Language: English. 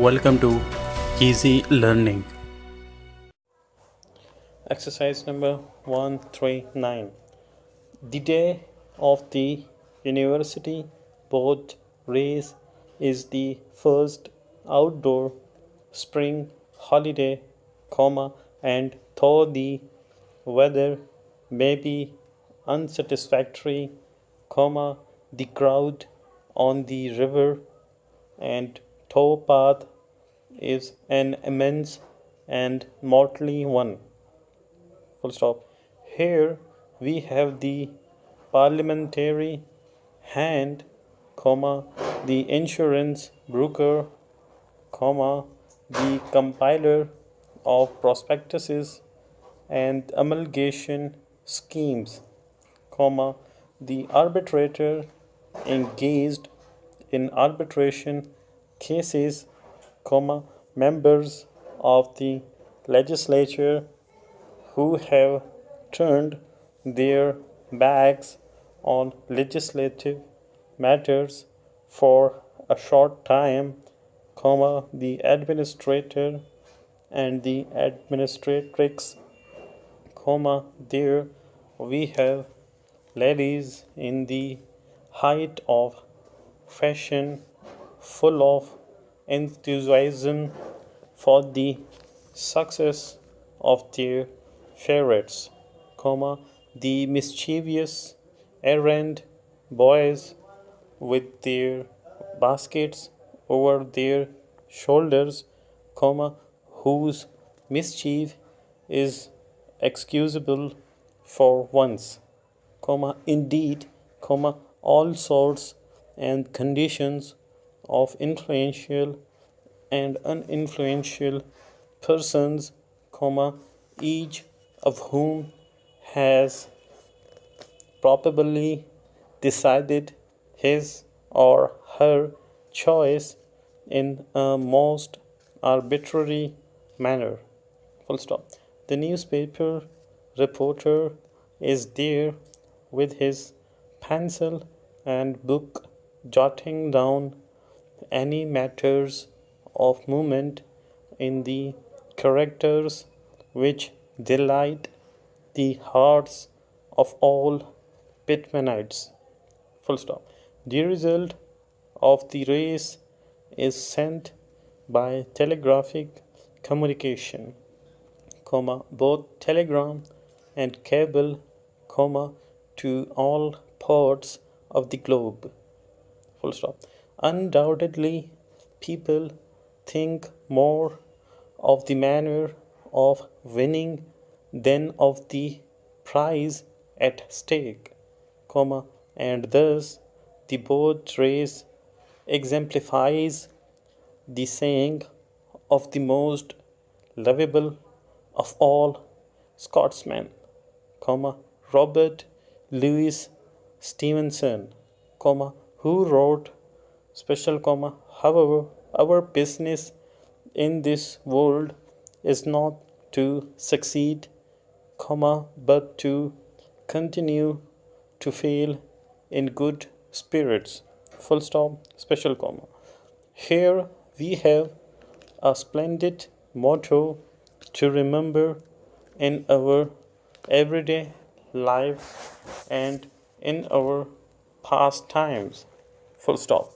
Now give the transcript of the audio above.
welcome to Easy Learning. Exercise number 139. The day of the university boat race is the first outdoor spring holiday, and though the weather may be unsatisfactory, the crowd on the river and towpath is an immense and motley one. Full stop. Here we have the parliamentary hand, the insurance broker, the compiler of prospectuses and amalgamation schemes, the arbitrator engaged in arbitration cases, members of the legislature who have turned their backs on legislative matters for a short time, the administrator and the administratrix, there we have ladies in the height of fashion, full of enthusiasm for the success of their favorites, the mischievous errand boys with their baskets over their shoulders, whose mischief is excusable for once, indeed, all sorts and conditions of influential and uninfluential persons, each of whom has probably decided his or her choice in a most arbitrary manner. Full stop. The newspaper reporter is there with his pencil and book, jotting down any matters of moment in the characters which delight the hearts of all Pitmanites. Full stop. The result of the race is sent by telegraphic communication, both telegram and cable, to all parts of the globe. Full stop. Undoubtedly, people think more of the manner of winning than of the prize at stake, and thus the boat race exemplifies the saying of the most lovable of all Scotsmen, Robert Louis Stevenson, who wrote special, however, our business in this world is not to succeed, but to continue to fail in good spirits. Full stop, special comma. Here we have a splendid motto to remember in our everyday life and in our past times. Full stop.